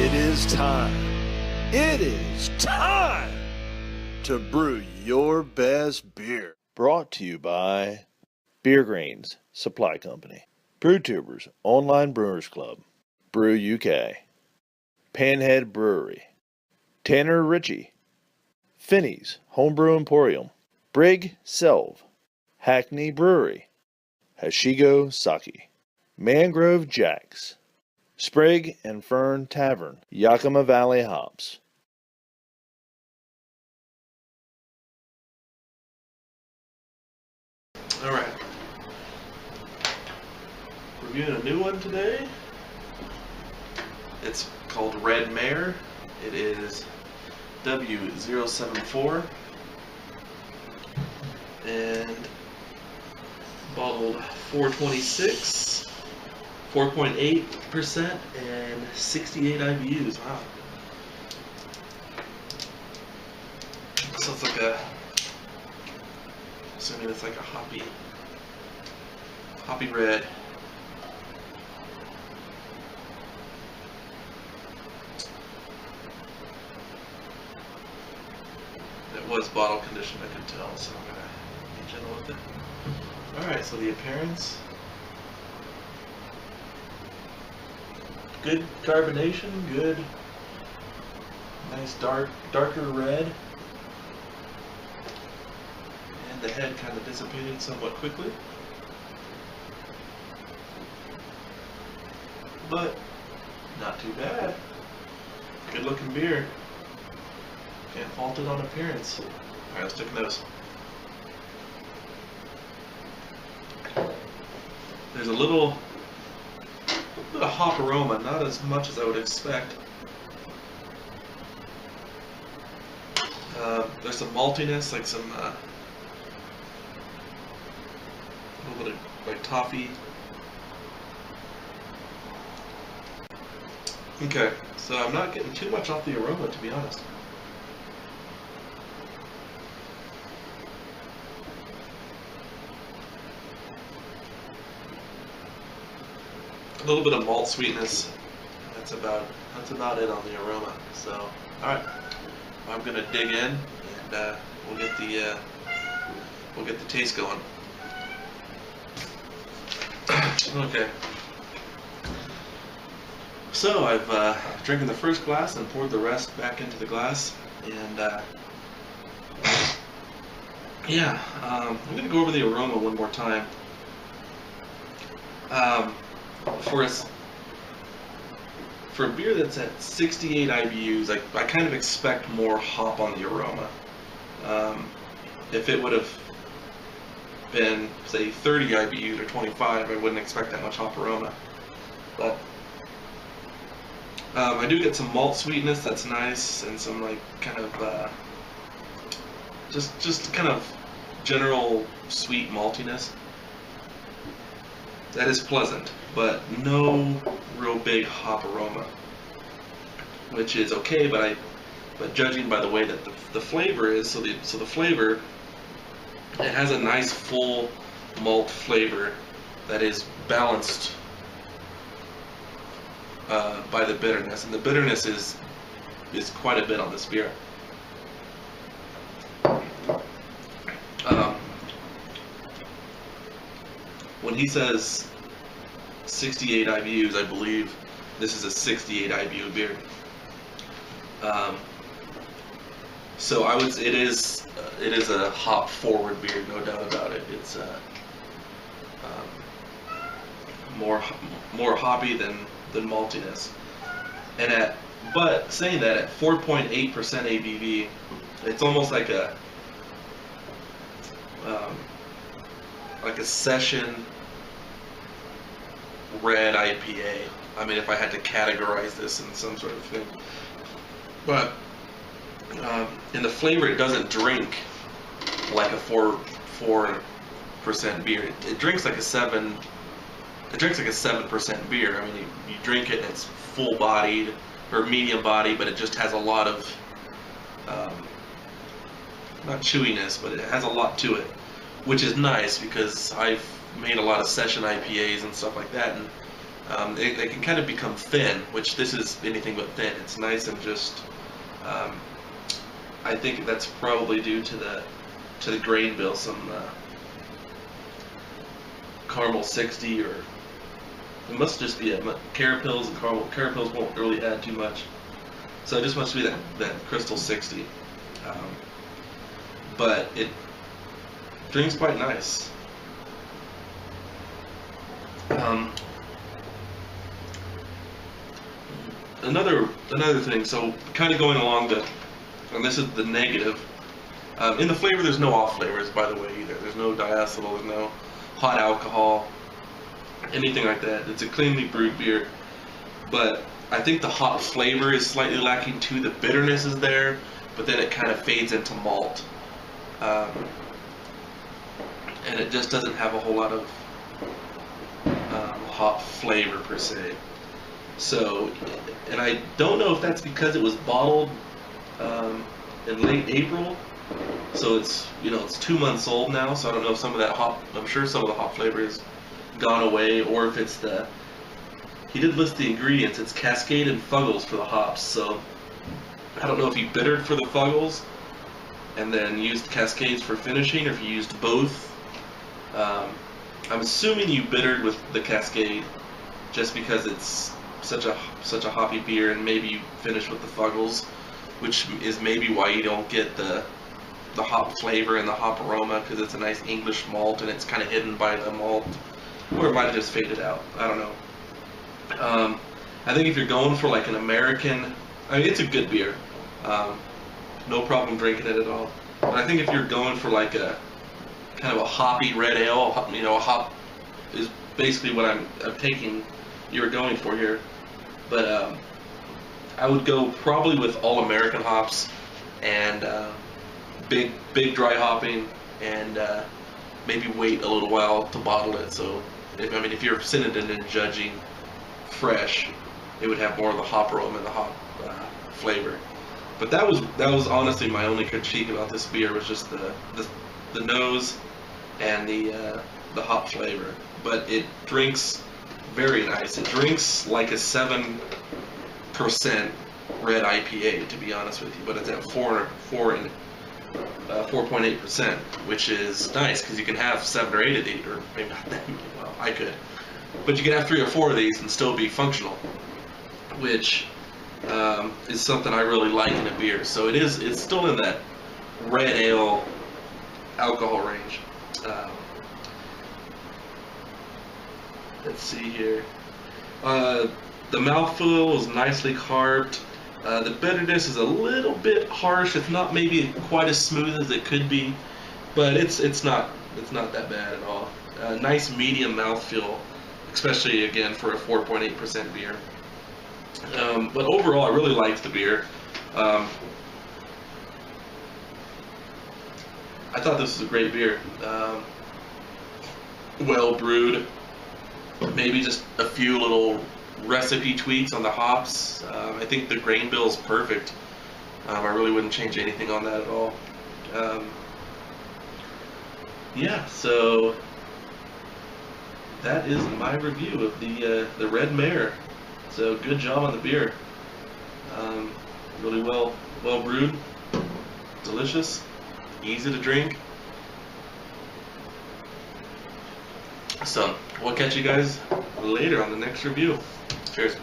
It is time. It is time to brew your best beer. Brought to you by Beer Greens Supply Company, BrewTubers Online Brewers Club, Brew UK, Panhead Brewery, Tanner Ritchie, Finney's Homebrew Emporium, Brig Selv, Hackney Brewery, Hashigo Sake, Mangrove Jacks, Sprig and Fern Tavern, Yakima Valley Hops. Alright. Reviewing a new one today. It's called Red Mare. It is w074 and bottled 426, 4.8% and 68 IBUs. Wow. So it's like a, assuming it's like a hoppy red. It was bottle conditioned, I could tell, so I'm gonna be gentle with it. Alright, so the appearance. Good carbonation, good, nice darker red. And the head kind of dissipated somewhat quickly. But not too bad. Good looking beer. Can't fault it on appearance. Alright, let's take a nose. There's a little bit of hop aroma, not as much as I would expect. There's some maltiness, like some a little bit of like toffee. Okay, so I'm not getting too much off the aroma, to be honest. A little bit of malt sweetness. That's about it on the aroma. So, all right, I'm gonna dig in, and we'll get the taste going. Okay. So I've drinking the first glass and poured the rest back into the glass, and yeah, I'm gonna go over the aroma one more time. For a beer that's at 68 IBUs, I kind of expect more hop on the aroma. If it would have been, say, 30 IBUs or 25, I wouldn't expect that much hop aroma. But I do get some malt sweetness that's nice, and some like kind of just kind of general sweet maltiness. That is pleasant, but no real big hop aroma, which is okay. But judging by the way that the flavor is, so the flavor, it has a nice full malt flavor that is balanced by the bitterness, and the bitterness is quite a bit on this beer. When he says 68 IBUs, I believe this is a 68 IBU beer. So I would say it is a hop forward beer, no doubt about it. It's more hoppy than maltiness. But saying that, at 4.8% ABV, it's almost like a session red IPA. I mean, if I had to categorize this in some sort of thing. But in the flavor, it doesn't drink like a 4% beer. It drinks like a 7. It drinks like a 7% beer. I mean, you drink it and it's full bodied or medium bodied, but it just has a lot of not chewiness, but it has a lot to it, which is nice because I've made a lot of session IPAs and stuff like that, and It can kind of become thin, which this is anything but thin. It's nice and just. I think that's probably due to the grain bill, some caramel 60, or it must just be carapils and caramel. Carapils won't really add too much, so it just must be that crystal 60. But it drinks quite nice. Another thing, so kind of going along and this is the negative. In the flavor, there's no off flavors, by the way, either. There's no diacetyl, there's no hot alcohol, anything like that. It's a cleanly brewed beer, but I think the hop flavor is slightly lacking too. The bitterness is there, but then it kind of fades into malt, and it just doesn't have a whole lot of hop flavor per se. So, and I don't know if that's because it was bottled in late April, so it's 2 months old now. So I don't know if some of that hop, I'm sure some of the hop flavor has gone away, or if it's he did list the ingredients. It's Cascade and Fuggles for the hops. So I don't know if he bittered for the Fuggles and then used Cascades for finishing, or if you used both. I'm assuming you bittered with the Cascade just because it's such a hoppy beer, and maybe you finish with the Fuggles, which is maybe why you don't get the hop flavor and the hop aroma, because it's a nice English malt and it's kind of hidden by the malt, or it might have just faded out. I don't know. I think if you're going for like an American, I mean, it's a good beer, no problem drinking it at all. But I think if you're going for like a kind of a hoppy red ale, a hop is basically what I'm taking you're going for here. But I would go probably with all American hops and big dry hopping, and maybe wait a little while to bottle it. So if you're sitting it and judging fresh, it would have more of the hop aroma and the hop flavor. But that was honestly my only critique about this beer, was just the nose and the hop flavor. But it drinks very nice. It drinks like a 7% red IPA, to be honest with you, but it's at 4.8%, which is nice because you can have 7 or 8 of these, or maybe not that many. Well, I could, but you can have 3 or 4 of these and still be functional, which is something I really like in a beer. So it's still in that red ale alcohol range. Let's see here. The mouthfeel is nicely carved. The bitterness is a little bit harsh. It's not maybe quite as smooth as it could be, but it's not that bad at all. Nice medium mouthfeel, especially again for a 4.8% beer. But overall, I really liked the beer. I thought this was a great beer. Well brewed. Maybe just a few little recipe tweaks on the hops. I think the grain bill is perfect. I really wouldn't change anything on that at all. Yeah, so that is my review of the Red Mare. So good job on the beer. Really well brewed, delicious, easy to drink. So we'll catch you guys later on the next review. Cheers.